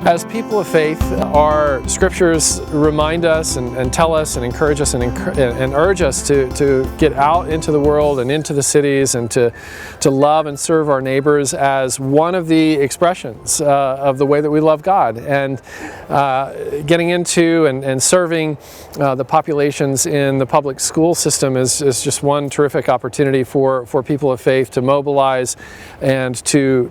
As people of faith, our scriptures remind us and tell us and encourage us and urge us to get out into the world and into the cities and to love and serve our neighbors as one of the expressions of the way that we love God. And getting into and serving the populations in the public school system is just one terrific opportunity for people of faith to mobilize and to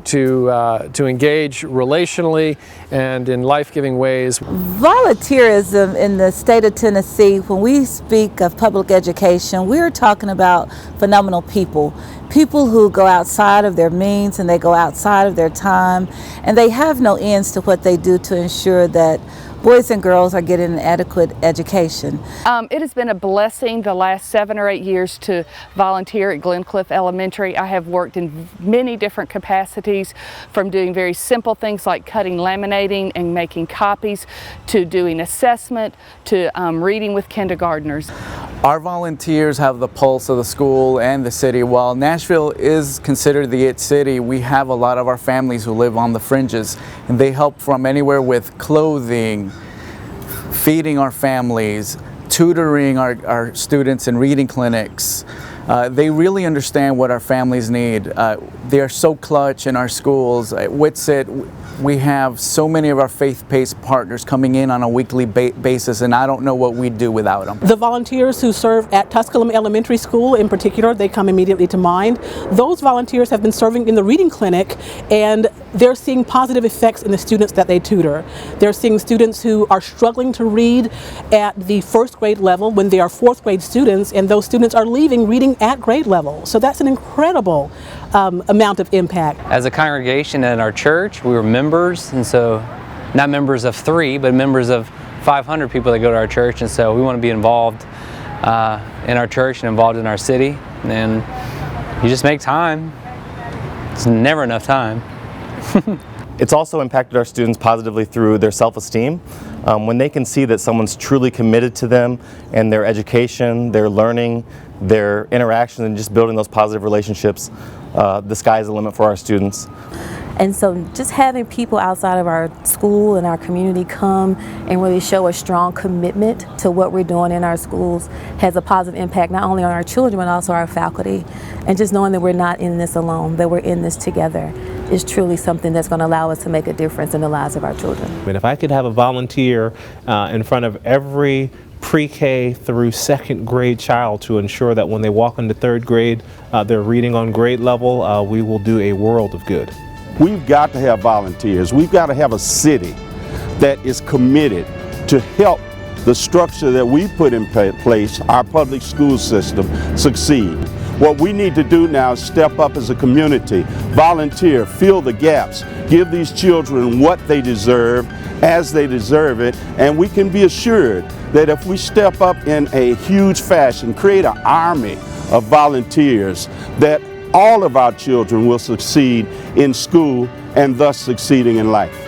engage relationally and in life-giving ways. Volunteerism in the state of Tennessee, when we speak of public education, we're talking about phenomenal people. People who go outside of their means and they go outside of their time, and they have no ends to what they do to ensure that boys and girls are getting an adequate education. It has been a blessing the last 7 or 8 years to volunteer at Glencliff Elementary. I have worked in many different capacities, from doing very simple things like cutting, laminating, and making copies, to doing assessment, to reading with kindergartners. Our volunteers have the pulse of the school and the city. While Nashville is considered the IT city, we have a lot of our families who live on the fringes, and they help from anywhere with clothing, feeding our families, tutoring our students in reading clinics. They really understand what our families need. They are so clutch in our schools. At Whitsitt, we have so many of our faith-based partners coming in on a weekly basis, and I don't know what we'd do without them. The volunteers who serve at Tusculum Elementary School in particular, they come immediately to mind. Those volunteers have been serving in the reading clinic, and they're seeing positive effects in the students that they tutor. They're seeing students who are struggling to read at the first grade level when they are fourth grade students, and those students are leaving reading at grade level. So that's an incredible amount of impact. As a congregation at our church, we were members, and so not members of 3, but members of 500 people that go to our church, and so we want to be involved in our church and involved in our city, and you just make time. It's never enough time. It's also impacted our students positively through their self-esteem. When they can see that someone's truly committed to them and their education, their learning, their interaction, and just building those positive relationships, the sky's the limit for our students. And so just having people outside of our school and our community come and really show a strong commitment to what we're doing in our schools has a positive impact not only on our children but also our faculty. And just knowing that we're not in this alone, that we're in this together, is truly something that's going to allow us to make a difference in the lives of our children. And if I could have a volunteer in front of every pre-K through second grade child to ensure that when they walk into third grade, they're reading on grade level, we will do a world of good. We've got to have volunteers. We've got to have a city that is committed to help the structure that we put in place, our public school system, succeed. What we need to do now is step up as a community, volunteer, fill the gaps, give these children what they deserve as they deserve it, and we can be assured that if we step up in a huge fashion, create an army of volunteers, that all of our children will succeed in school and thus succeeding in life.